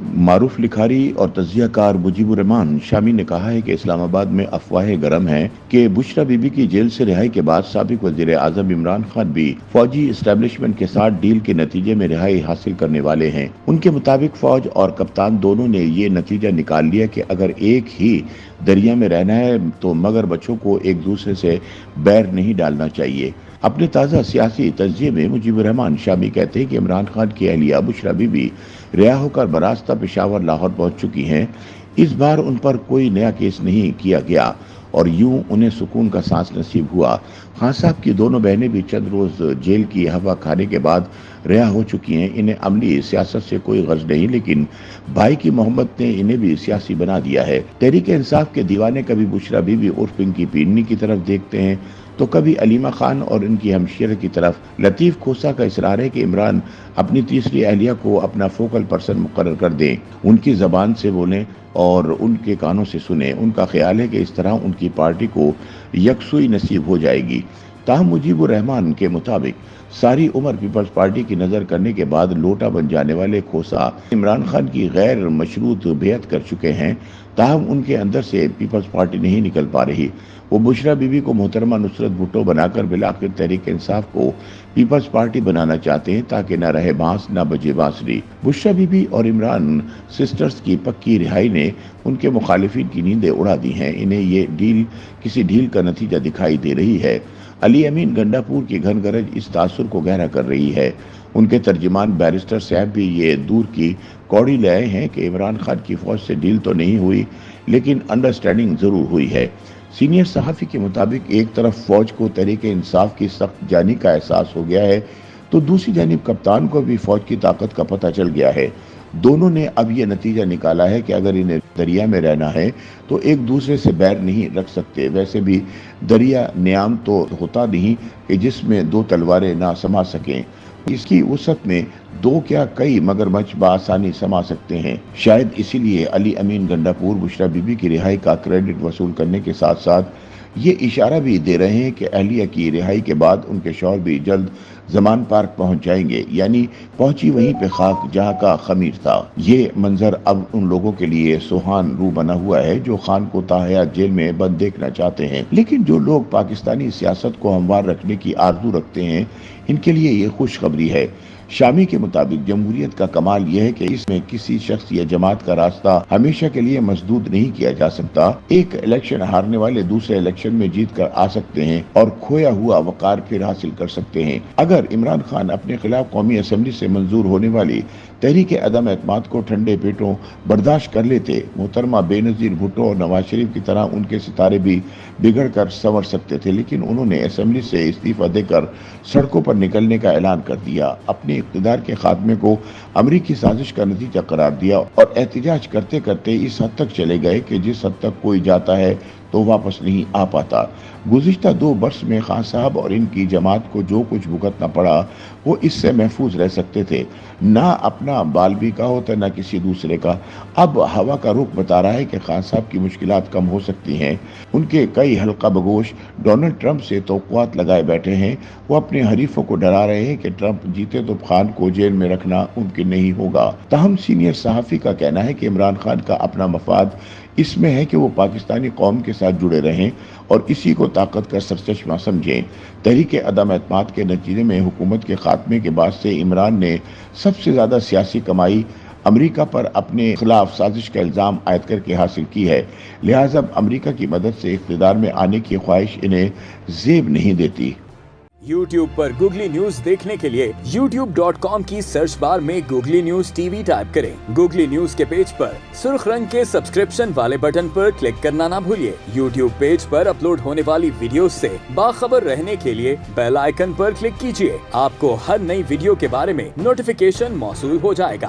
معروف لکھاری اور تجزیہ کار مجیب الرحمان شامی نے کہا ہے کہ اسلام آباد میں افواہیں گرم ہیں کہ بشرا بی بی کی جیل سے رہائی کے بعد سابق وزیر اعظم عمران خان بھی فوجی اسٹیبلشمنٹ کے ساتھ ڈیل کے نتیجے میں رہائی حاصل کرنے والے ہیں۔ ان کے مطابق فوج اور کپتان دونوں نے یہ نتیجہ نکال لیا کہ اگر ایک ہی دریا میں رہنا ہے تو مگر بچوں کو ایک دوسرے سے بیر نہیں ڈالنا چاہیے۔ اپنے تازہ سیاسی تجزیے میں مجیب الرحمان شامی کہتے ہیں کہ عمران خان کی اہلیہ بشرا بی بی رہا ہو کر براستہ پشاور لاہور پہنچ چکی ہیں۔ اس بار ان پر کوئی نیا کیس نہیں کیا گیا اور یوں انہیں سکون کا سانس نصیب ہوا۔ خان صاحب کی دونوں بہنیں بھی چند روز جیل کی ہوا کھانے کے بعد رہا ہو چکی ہیں۔ انہیں عملی سیاست سے کوئی غرض نہیں، لیکن بھائی کی محبت نے انہیں بھی سیاسی بنا دیا ہے۔ تحریک انصاف کے دیوانے کبھی بشرا بی بی عرف پنکی پیرنی کی طرف دیکھتے ہیں تو کبھی علیمہ خان اور ان کی ہمشیرہ کی طرف۔ لطیف کھوسہ کا اصرار ہے کہ عمران اپنی تیسری اہلیہ کو اپنا فوکل پرسن مقرر کر دیں، ان کی زبان سے بولیں اور ان کے کانوں سے سنیں۔ ان کا خیال ہے کہ اس طرح ان کی پارٹی کو یکسوئی نصیب ہو جائے گی۔ تاہم مجیب الرحمان کے مطابق ساری عمر پیپلز پارٹی کی نظر کرنے کے بعد لوٹا بن جانے والے کھوسہ عمران خان کی غیر مشروط بیعت کر چکے ہیں، تاہم ان کے اندر سے پیپلز پارٹی نہیں نکل پا رہی۔ وہ بشرا بی بی کو محترمہ نصرت بھٹو بنا کر بالآخر تحریک انصاف کو پیپلز پارٹی بنانا چاہتے ہیں تاکہ نہ رہے بانس نہ بجے بانسری۔ بشرا بی بی اور عمران سسٹرز کی پکی رہائی نے ان کے مخالفین کی نیندیں اڑا دی ہیں۔ انہیں یہ ڈیل کسی ڈیل کا نتیجہ دکھائی دے رہی ہے۔ علی امین گنڈا پور کی گھن گرج اس تاثر کو گہرا کر رہی ہے۔ ان کے ترجمان بیرسٹر صاحب بھی یہ دور کی کوڑی لے آئے ہیں کہ عمران خان کی فوج سے ڈیل تو نہیں ہوئی لیکن انڈرسٹینڈنگ ضرور ہوئی ہے۔ سینئر صحافی کے مطابق ایک طرف فوج کو تحریک انصاف کی سخت جانی کا احساس ہو گیا ہے تو دوسری جانب کپتان کو بھی فوج کی طاقت کا پتہ چل گیا ہے۔ دونوں نے اب یہ نتیجہ نکالا ہے کہ اگر انہیں دریا میں رہنا ہے تو ایک دوسرے سے بیر نہیں رکھ سکتے۔ ویسے بھی دریا نیام تو ہوتا نہیں کہ جس میں دو تلواریں نہ سما سکیں۔ اس کی وسعت میں دو کیا کئی مگرمچھ بآسانی سما سکتے ہیں۔ شاید اسی لیے علی امین گنڈا پور بشرا بی بی کی رہائی کا کریڈٹ وصول کرنے کے ساتھ ساتھ یہ اشارہ بھی دے رہے ہیں کہ اہلیہ کی رہائی کے بعد ان کے شوہر بھی جلد زمان پارک پہنچ جائیں گے، یعنی پہنچی وہیں پہ خاک جہاں کا خمیر تھا۔ یہ منظر اب ان لوگوں کے لیے سوہان رو بنا ہوا ہے جو خان کو تاحیات جیل میں بند دیکھنا چاہتے ہیں، لیکن جو لوگ پاکستانی سیاست کو ہموار رکھنے کی آرزو رکھتے ہیں ان کے لیے یہ خوشخبری ہے۔ شامی کے مطابق جمہوریت کا کمال یہ ہے کہ اس میں کسی شخص یا جماعت کا راستہ ہمیشہ کے لیے مسدود نہیں کیا جا سکتا۔ ایک الیکشن ہارنے والے دوسرے الیکشن میں جیت کر آ سکتے ہیں اور کھویا ہوا وقار پھر حاصل کر سکتے ہیں۔ اگر عمران خان اپنے خلاف قومی اسمبلی سے منظور ہونے والی تحریک عدم اعتماد کو ٹھنڈے پیٹوں برداشت کر لیتے، محترمہ بے نظیر بھٹو اور نواز شریف کی طرح ان کے ستارے بھی بگڑ کر سنور سکتے تھے، لیکن انہوں نے اسمبلی سے استعفیٰ دے کر سڑکوں پر نکلنے کا اعلان کر دیا، اپنے اقتدار کے خاتمے کو امریکی سازش کا نتیجہ قرار دیا اور احتجاج کرتے کرتے اس حد تک چلے گئے کہ جس حد تک کوئی جاتا ہے تو واپس نہیں آ پاتا۔ گزشتہ 2 برس میں خان صاحب اور ان کی جماعت کو جو کچھ بھگتنا پڑا وہ اس سے محفوظ رہ سکتے تھے، نہ اپنا بال بھی کا ہوتا نہ کسی دوسرے کا۔ اب ہوا کا رخ بتا رہا ہے کہ خان صاحب کی مشکلات کم ہو سکتی ہیں۔ ان کے کئی حلقہ بگوش ڈونلڈ ٹرمپ سے توقعات لگائے بیٹھے ہیں۔ وہ اپنے حریفوں کو ڈرا رہے ہیں کہ ٹرمپ جیتے تو خان کو جیل میں رکھنا ممکن نہیں ہوگا۔ تاہم سینئر صحافی کا کہنا ہے کہ عمران خان کا اپنا مفاد اس میں ہے کہ وہ پاکستانی قوم کے ساتھ جڑے رہیں اور اسی کو طاقت کا سرچشمہ سمجھیں۔ تحریک عدم اعتماد کے نتیجے میں حکومت کے خاتمے کے بعد سے عمران نے سب سے زیادہ سیاسی کمائی امریکہ پر اپنے خلاف سازش کا الزام عائد کر کے حاصل کی ہے، لہٰذا امریکہ کی مدد سے اقتدار میں آنے کی خواہش انہیں زیب نہیں دیتی۔ YouTube پر گوگلی نیوز دیکھنے کے لیے youtube.com کی سرچ بار میں googly news T V type کریں۔ گوگلی نیوز کے پیج پر سرخ رنگ کے سبسکرپشن والے بٹن پر کلک کرنا نہ بھولیے۔ YouTube پیج پر اپلوڈ ہونے والی ویڈیوز سے باخبر رہنے کے لیے بیل آئیکن پر کلک کیجیے۔ آپ کو ہر نئی ویڈیو کے بارے میں نوٹیفیکیشن موصول ہو جائے گا۔